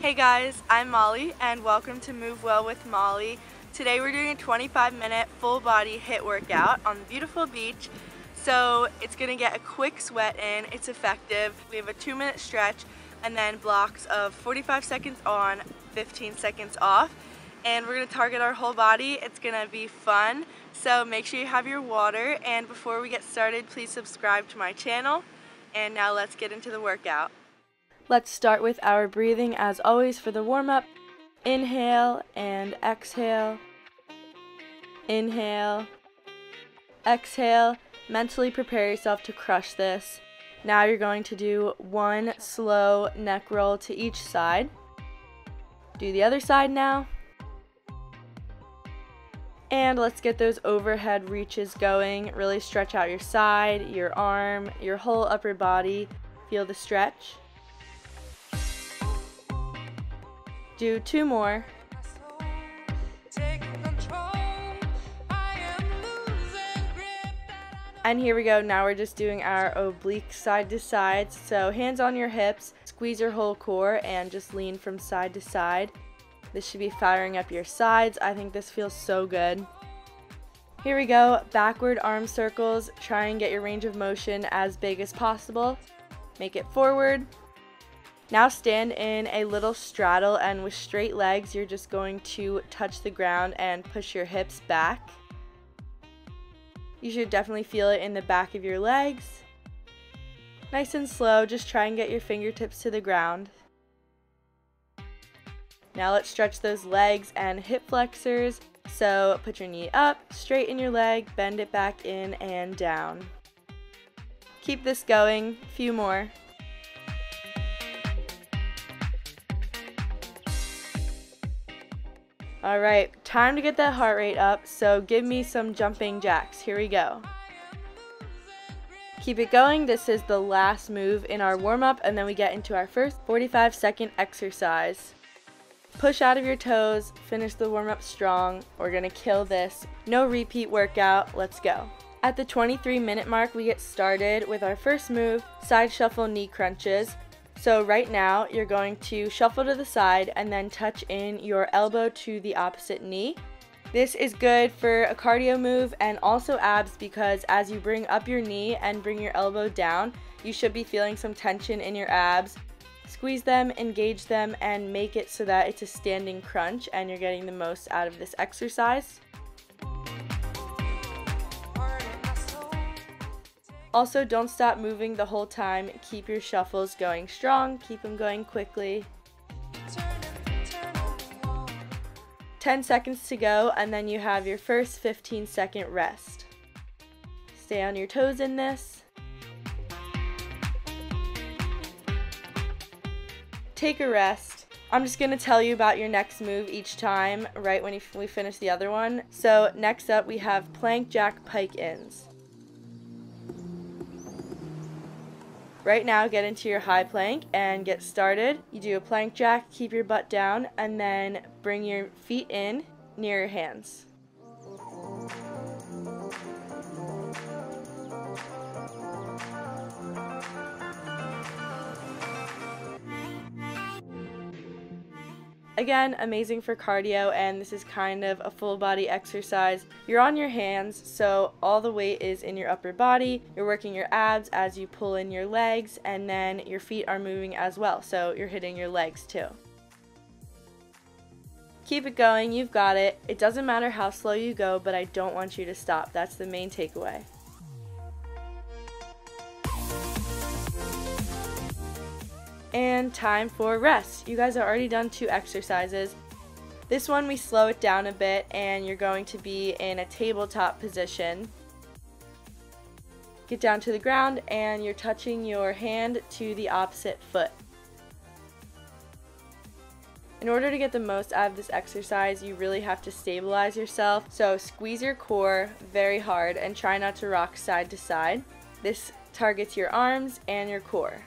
Hey guys, I'm Molly and welcome to Move Well with Molly. Today we're doing a 25-minute full body HIIT workout on the beautiful beach. So it's going to get a quick sweat in, it's effective. We have a 2-minute stretch and then blocks of 45 seconds on, 15 seconds off. And we're going to target our whole body. It's going to be fun. So make sure you have your water, and before we get started, please subscribe to my channel. And now let's get into the workout. Let's start with our breathing as always for the warm-up. Inhale and exhale. Inhale. Exhale. Mentally prepare yourself to crush this. Now you're going to do one slow neck roll to each side. Do the other side now. And let's get those overhead reaches going. Really stretch out your side, your arm, your whole upper body. Feel the stretch. Do 2 more. And here we go. Now we're just doing our oblique side to side. So hands on your hips, squeeze your whole core and just lean from side to side. This should be firing up your sides. I think this feels so good. Here we go. Backward arm circles. Try and get your range of motion as big as possible. Make it forward. Now stand in a little straddle, and with straight legs you're just going to touch the ground and push your hips back. You should definitely feel it in the back of your legs. Nice and slow, just try and get your fingertips to the ground. Now let's stretch those legs and hip flexors. So put your knee up, straighten your leg, bend it back in and down. Keep this going, a few more. Alright, time to get that heart rate up, so give me some jumping jacks. Here we go. Keep it going. This is the last move in our warm-up, and then we get into our first 45-second exercise. Push out of your toes, finish the warm-up strong. We're going to kill this. No repeat workout. Let's go. At the 23-minute mark, we get started with our first move, side shuffle knee crunches. So right now, you're going to shuffle to the side and then touch in your elbow to the opposite knee. This is good for a cardio move and also abs, because as you bring up your knee and bring your elbow down, you should be feeling some tension in your abs. Squeeze them, engage them, and make it so that it's a standing crunch and you're getting the most out of this exercise. Also, don't stop moving the whole time. Keep your shuffles going strong. Keep them going quickly. 10 seconds to go, and then you have your first 15-second rest. Stay on your toes in this. Take a rest. I'm just going to tell you about your next move each time, right when we finish the other one. So next up, we have plank jack pike ins. Right now, get into your high plank and get started. You do a plank jack, keep your butt down, and then bring your feet in near your hands. Again, amazing for cardio, and this is kind of a full body exercise. You're on your hands, so all the weight is in your upper body. You're working your abs as you pull in your legs, and then your feet are moving as well, so you're hitting your legs too. Keep it going, you've got it. It doesn't matter how slow you go, but I don't want you to stop. That's the main takeaway. And time for rest. You guys have already done 2 exercises. This one we slow it down a bit, and you're going to be in a tabletop position. Get down to the ground and you're touching your hand to the opposite foot. In order to get the most out of this exercise, you really have to stabilize yourself. So squeeze your core very hard and try not to rock side to side. This targets your arms and your core.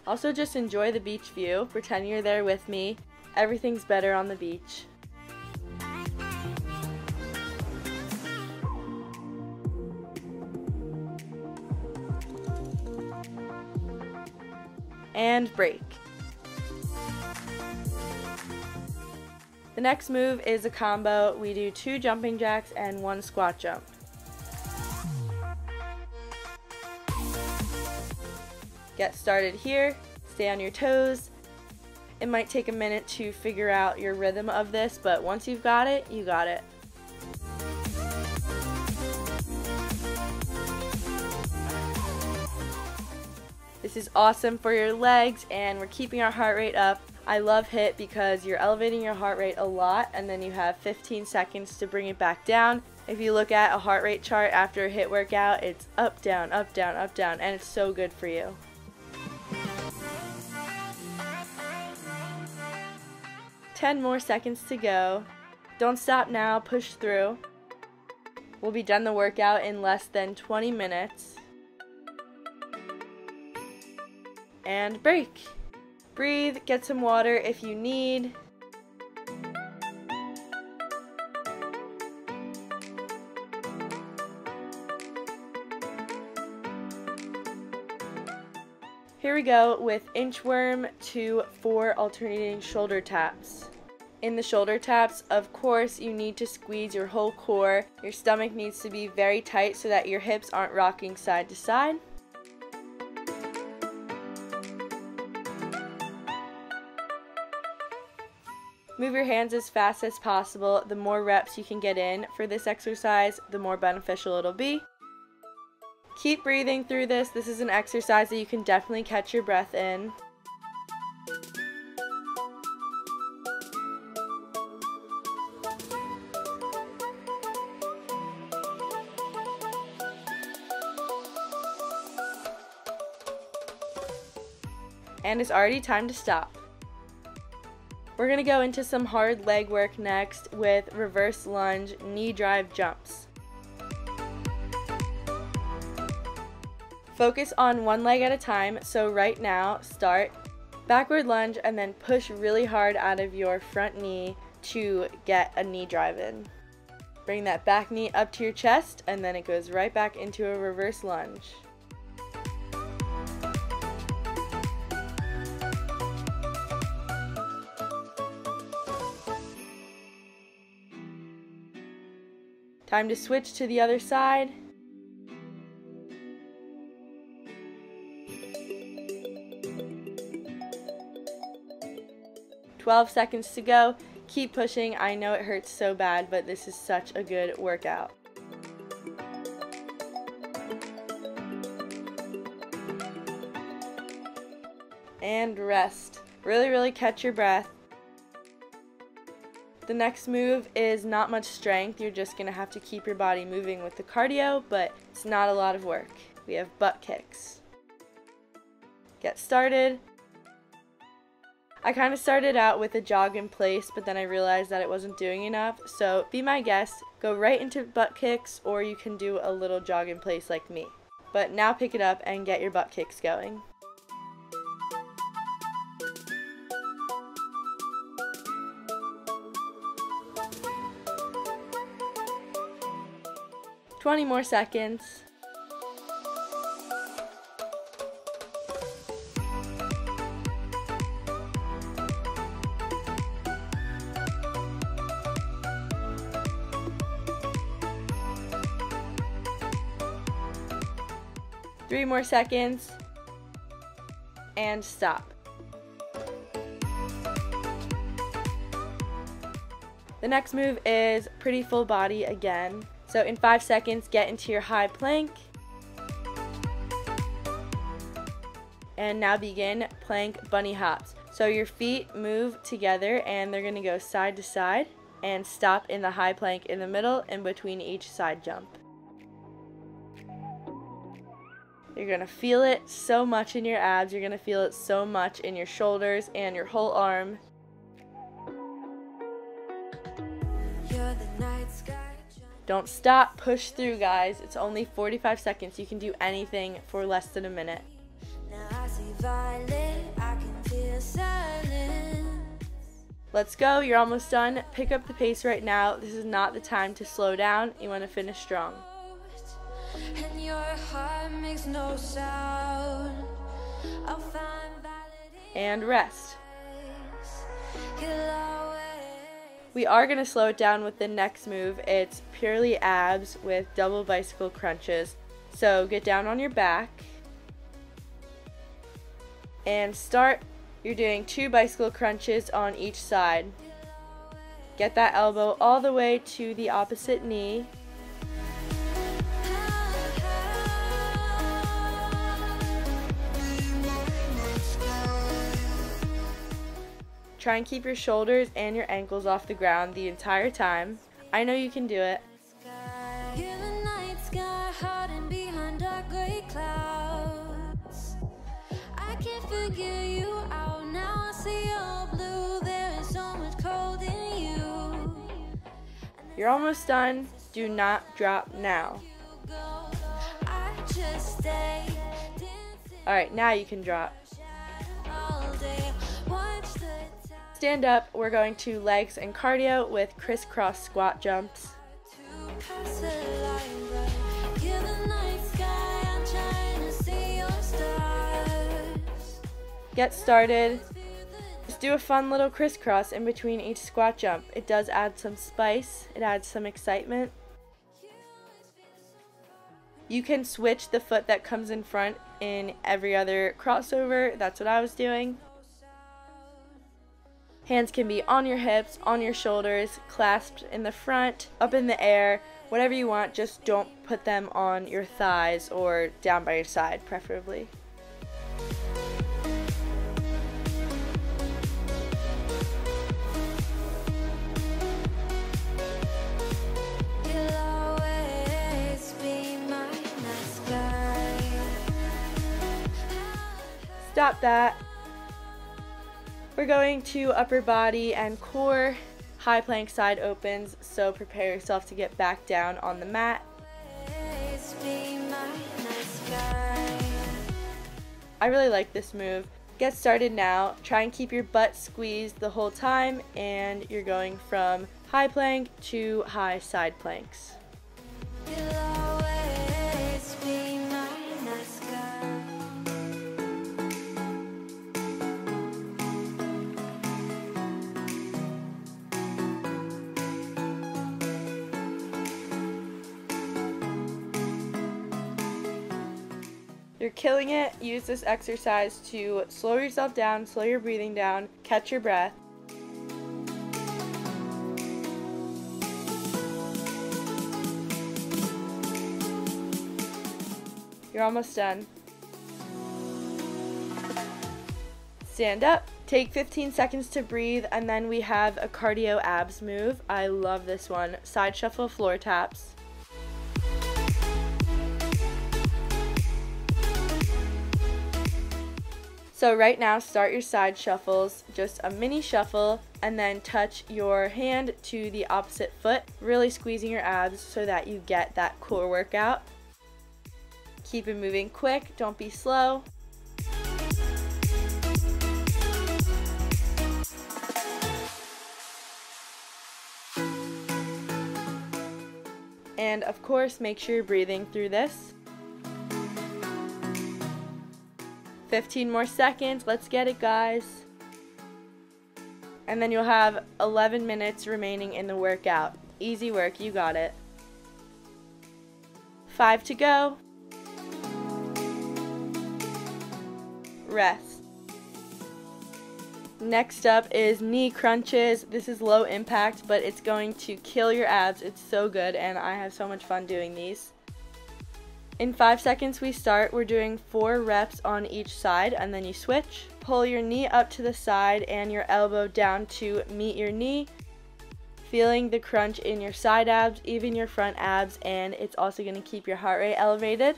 Also, just enjoy the beach view. Pretend you're there with me. Everything's better on the beach. And break. The next move is a combo. We do 2 jumping jacks and 1 squat jump. Get started here, stay on your toes. It might take a minute to figure out your rhythm of this, but once you've got it, you got it. This is awesome for your legs, and we're keeping our heart rate up. I love HIIT because you're elevating your heart rate a lot, and then you have 15 seconds to bring it back down. If you look at a heart rate chart after a HIIT workout, it's up, down, up, down, up, down, and it's so good for you. Ten more seconds to go. Don't stop now, push through. We'll be done the workout in less than 20 minutes. And break. Breathe, get some water if you need. Here we go with inchworm to 4 alternating shoulder taps. In the shoulder taps, of course, you need to squeeze your whole core. Your stomach needs to be very tight so that your hips aren't rocking side to side. Move your hands as fast as possible. The more reps you can get in for this exercise, the more beneficial it'll be. Keep breathing through this. This is an exercise that you can definitely catch your breath in. And it's already time to stop. We're going to go into some hard leg work next with reverse lunge knee drive jumps. Focus on one leg at a time, so right now start backward lunge and then push really hard out of your front knee to get a knee drive in. Bring that back knee up to your chest and then it goes right back into a reverse lunge. Time to switch to the other side. "12 seconds to go. Keep pushing. I know it hurts so bad, but this is such a good workout. And rest. Really catch your breath. The next move is not much strength. You're just going to have to keep your body moving with the cardio, but it's not a lot of work. We have butt kicks. Get started. I kind of started out with a jog in place, but then I realized that it wasn't doing enough. So be my guest, go right into butt kicks, or you can do a little jog in place like me. But now pick it up and get your butt kicks going. "20 more seconds. Three more seconds. And stop. The next move is pretty full body again. So in 5 seconds, get into your high plank. And now begin plank bunny hops. So your feet move together and they're gonna go side to side and stop in the high plank in the middle in between each side jump. You're gonna feel it so much in your abs, you're gonna feel it so much in your shoulders and your whole arm. Don't stop, push through, guys. It's only 45 seconds. You can do anything for less than a minute. Now I see violet. Let's go. You're almost done. Pick up the pace right now. This is not the time to slow down. You want to finish strong. And your heart makes no sound. I'll find and rest. We are going to slow it down with the next move. It's purely abs with double bicycle crunches. So get down on your back and start. You're doing 2 bicycle crunches on each side. Get that elbow all the way to the opposite knee. Try and keep your shoulders and your ankles off the ground the entire time. I know you can do it. You're almost done. Do not drop now. Alright, now you can drop. Stand up. We're going to legs and cardio with crisscross squat jumps. Get started. Just do a fun little crisscross in between each squat jump. It does add some spice. It adds some excitement. You can switch the foot that comes in front in every other crossover. That's what I was doing. Hands can be on your hips, on your shoulders, clasped in the front, up in the air, whatever you want. Just don't put them on your thighs or down by your side, preferably. Stop that. We're going to upper body and core, high plank side opens, so prepare yourself to get back down on the mat. I really like this move. Get started now. Try and keep your butt squeezed the whole time, and you're going from high plank to high side planks. You're killing it. Use this exercise to slow yourself down, slow your breathing down, catch your breath. You're almost done. Stand up. Take 15 seconds to breathe, and then we have a cardio abs move. I love this one. Side shuffle floor taps. So right now, start your side shuffles, just a mini shuffle, and then touch your hand to the opposite foot, really squeezing your abs so that you get that core workout. Keep it moving quick, don't be slow. And of course, make sure you're breathing through this. 15 more seconds. Let's get it, guys. And then you'll have 11 minutes remaining in the workout. Easy work, you got it. 5 to go. Rest. Next up is knee crunches. This is low impact, but it's going to kill your abs. It's so good, and I have so much fun doing these. In 5 seconds we start. We're doing 4 reps on each side, and then you switch. Pull your knee up to the side and your elbow down to meet your knee. Feeling the crunch in your side abs, even your front abs, and it's also going to keep your heart rate elevated.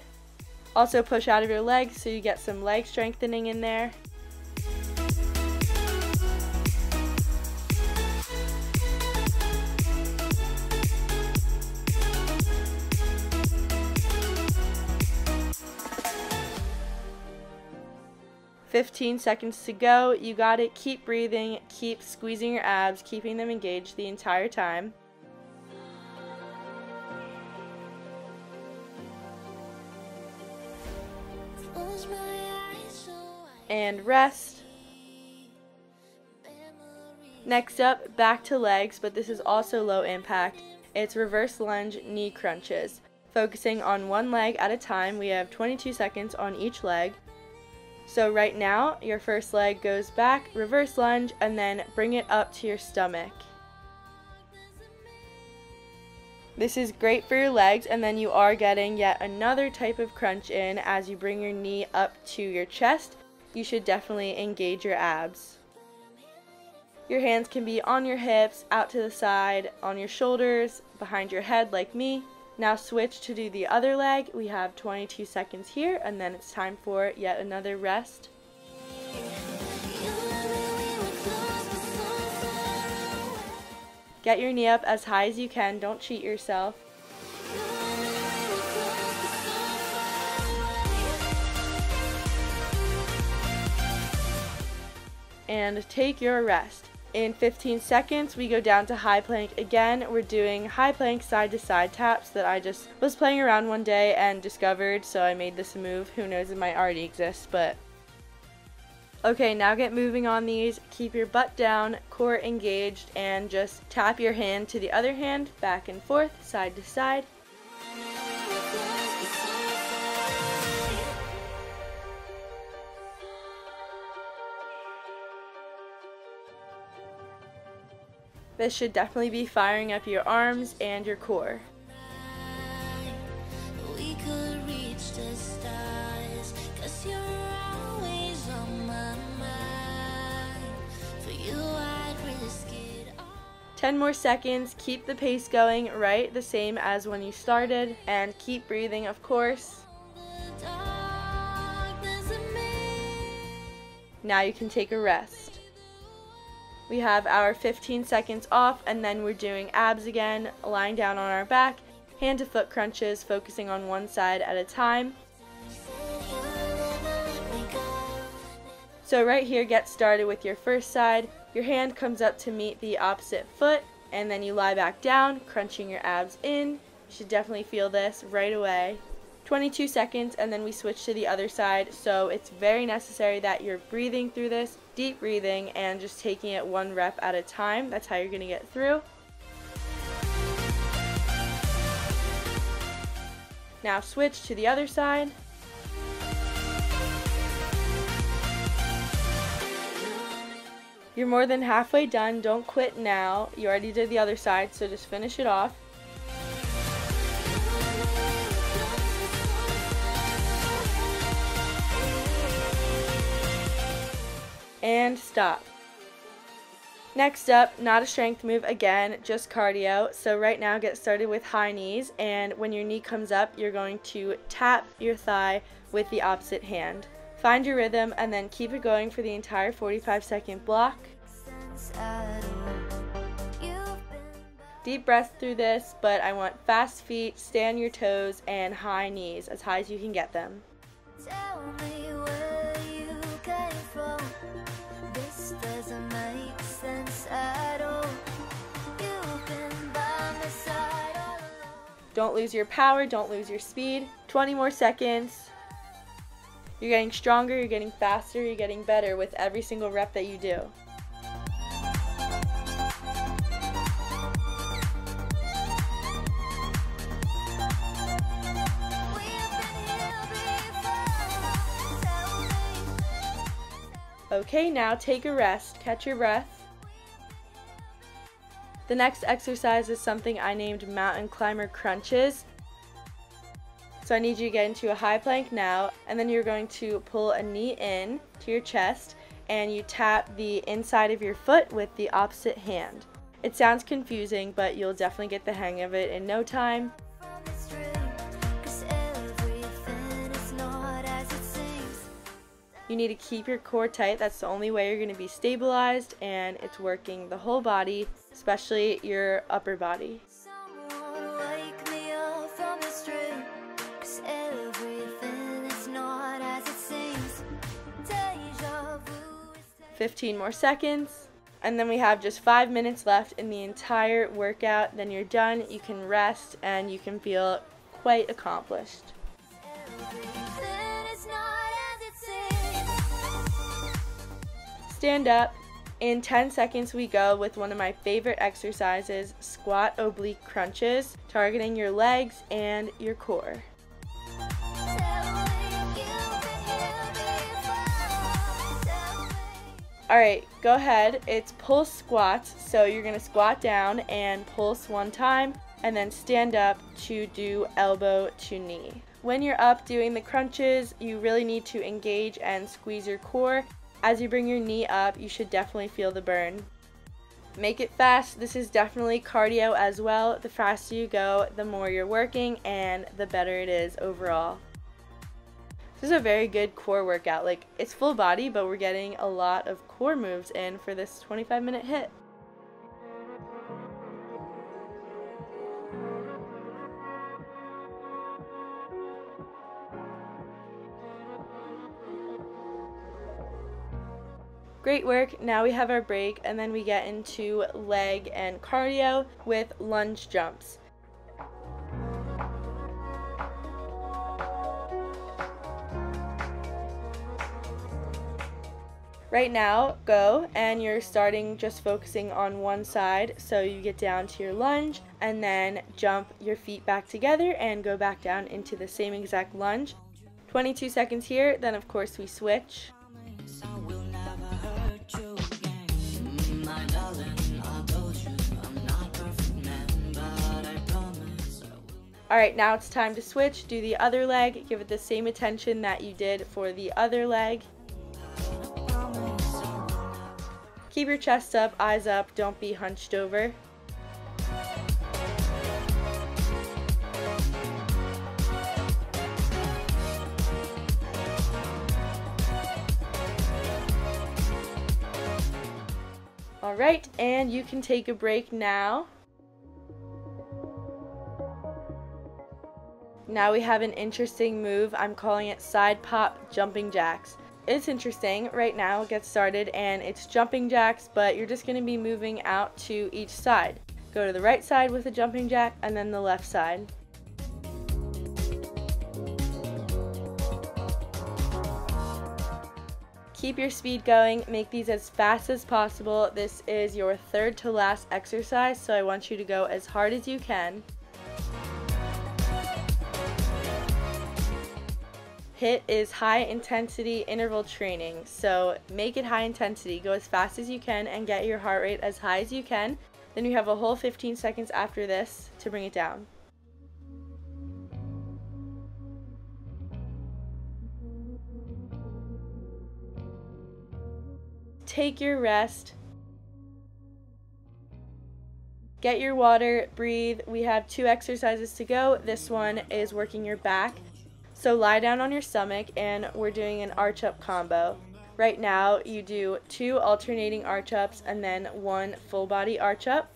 Also push out of your legs so you get some leg strengthening in there. 15 seconds to go. You got it. Keep breathing. Keep squeezing your abs, keeping them engaged the entire time. And rest. Next up, back to legs, but this is also low impact. It's reverse lunge knee crunches. Focusing on one leg at a time, we have 22 seconds on each leg. So right now, your first leg goes back, reverse lunge, and then bring it up to your stomach. This is great for your legs, and then you are getting yet another type of crunch in as you bring your knee up to your chest. You should definitely engage your abs. Your hands can be on your hips, out to the side, on your shoulders, behind your head like me. Now switch to do the other leg. We have 22 seconds here, and then it's time for yet another rest. Get your knee up as high as you can, don't cheat yourself. And take your rest. In 15 seconds, we go down to high plank again. We're doing high plank side to side taps that I just was playing around one day and discovered, so I made this move. Who knows, it might already exist, but... Okay, now get moving on these. Keep your butt down, core engaged, and just tap your hand to the other hand, back and forth, side to side. This should definitely be firing up your arms and your core. We could reach the stars, 'cause you're always on my mind. For you I'd risk it all. 10 more seconds, keep the pace going, right? The same as when you started, and keep breathing, of course. The darkness of me. Now you can take a rest. We have our 15 seconds off, and then we're doing abs again, lying down on our back, hand to foot crunches, focusing on one side at a time. So right here, get started with your first side. Your hand comes up to meet the opposite foot, and then you lie back down, crunching your abs in. You should definitely feel this right away. 22 seconds, and then we switch to the other side, so it's very necessary that you're breathing through this, deep breathing, and just taking it one rep at a time. That's how you're going to get through. Now switch to the other side. You're more than halfway done. Don't quit now. You already did the other side, so just finish it off. And stop. Next up, not a strength move again, just cardio. So right now get started with high knees, and when your knee comes up, you're going to tap your thigh with the opposite hand. Find your rhythm and then keep it going for the entire 45-second block. Deep breath through this, but I want fast feet, stay on your toes, and high knees, as high as you can get them. Tell me where you came from. This doesn't make sense at all. You've been by my side all along. Don't lose your power, don't lose your speed. 20 more seconds. You're getting stronger, you're getting faster, you're getting better with every single rep that you do. Okay, now take a rest, catch your breath. The next exercise is something I named Mountain Climber Crunches. So I need you to get into a high plank now, and then you're going to pull a knee in to your chest, and you tap the inside of your foot with the opposite hand. It sounds confusing, but you'll definitely get the hang of it in no time. You need to keep your core tight. That's the only way you're going to be stabilized, and it's working the whole body, especially your upper body. Someone wake me up from this dream, 'cause everything is not as it seems. Deja 15 more seconds. And then we have just 5 minutes left in the entire workout. Then you're done, you can rest, and you can feel quite accomplished. Stand up. In 10 seconds we go with one of my favorite exercises, squat oblique crunches, targeting your legs and your core. Alright, go ahead. It's pulse squats, so you're going to squat down and pulse one time, and then stand up to do elbow to knee. When you're up doing the crunches, you really need to engage and squeeze your core. As you bring your knee up, you should definitely feel the burn. Make it fast. This is definitely cardio as well. The faster you go, the more you're working, and the better it is overall. This is a very good core workout. Like, it's full body, but we're getting a lot of core moves in for this 25-minute HIIT. Great work. Now we have our break, and then we get into leg and cardio with lunge jumps. Right now, go, and you're starting just focusing on one side, so you get down to your lunge, and then jump your feet back together and go back down into the same exact lunge. 22 seconds here, then of course we switch. Alright, now it's time to switch. Do the other leg. Give it the same attention that you did for the other leg. Keep your chest up, eyes up, don't be hunched over. Alright, and you can take a break now. Now we have an interesting move. I'm calling it side pop jumping jacks. It's interesting. Right now, get started, and it's jumping jacks, but you're just going to be moving out to each side. Go to the right side with a jumping jack, and then the left side. Keep your speed going. Make these as fast as possible. This is your third to last exercise, so I want you to go as hard as you can. HIIT is high intensity interval training, so make it high intensity. Go as fast as you can and get your heart rate as high as you can. Then you have a whole 15 seconds after this to bring it down. Take your rest. Get your water, breathe. We have 2 exercises to go. This one is working your back. So lie down on your stomach, and we're doing an arch up combo. Right now you do 2 alternating arch ups and then 1 full body arch up.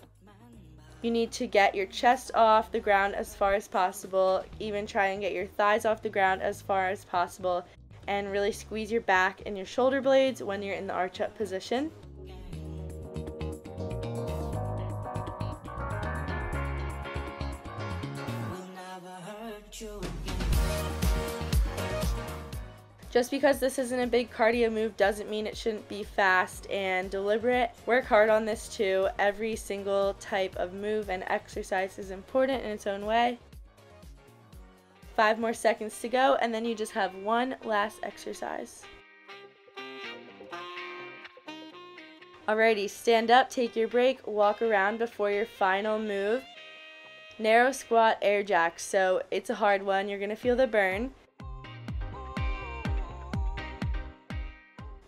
You need to get your chest off the ground as far as possible, even try and get your thighs off the ground as far as possible, and really squeeze your back and your shoulder blades when you're in the arch up position. Just because this isn't a big cardio move doesn't mean it shouldn't be fast and deliberate. Work hard on this too. Every single type of move and exercise is important in its own way. 5 more seconds to go, and then you just have one last exercise. Alrighty, stand up, take your break, walk around before your final move. Narrow squat air jack, so it's a hard one. You're gonna feel the burn.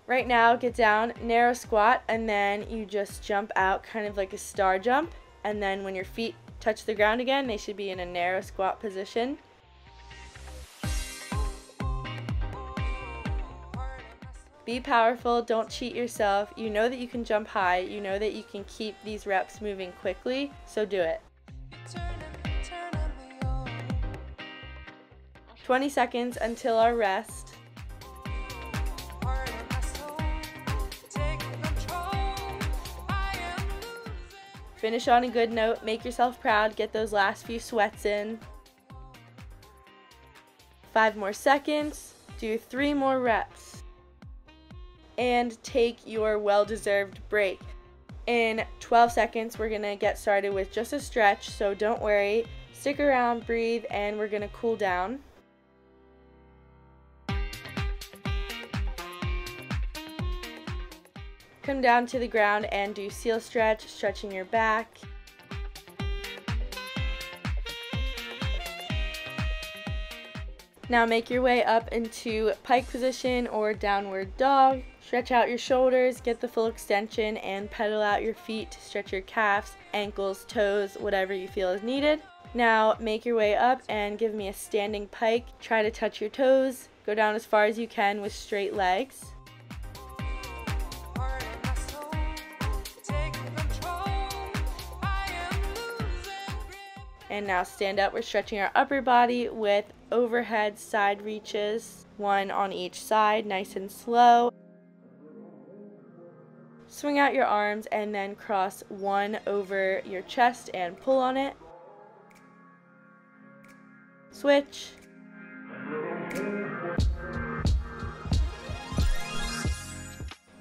Right now, get down, narrow squat, and then you just jump out kind of like a star jump. And then when your feet touch the ground again, they should be in a narrow squat position. Be powerful, don't cheat yourself. You know that you can jump high, you know that you can keep these reps moving quickly, so do it. 20 seconds until our rest. Finish on a good note, make yourself proud, get those last few sweats in. 5 more seconds, do 3 more reps. And take your well-deserved break. In 12 seconds, we're gonna get started with just a stretch, so don't worry. Stick around, breathe, and we're gonna cool down. Come down to the ground and do seal stretch, stretching your back. Now make your way up into pike position or downward dog. Stretch out your shoulders, get the full extension, and pedal out your feet to stretch your calves, ankles, toes, whatever you feel is needed. Now make your way up and give me a standing pike. Try to touch your toes. Go down as far as you can with straight legs. And now stand up. We're stretching our upper body with overhead side reaches, 1 on each side, nice and slow. Swing out your arms and then cross 1 over your chest and pull on it. Switch.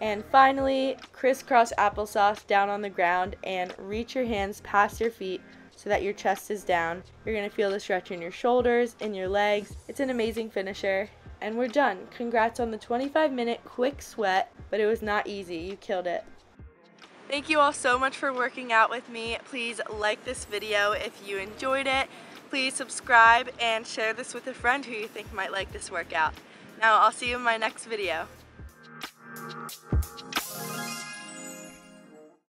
And finally, crisscross applesauce down on the ground and reach your hands past your feet so that your chest is down. You're going to feel the stretch in your shoulders, in your legs. It's an amazing finisher. And we're done. Congrats on the 25-minute quick sweat, but it was not easy. You killed it. Thank you all so much for working out with me. Please like this video if you enjoyed it. Please subscribe and share this with a friend who you think might like this workout. Now I'll see you in my next video.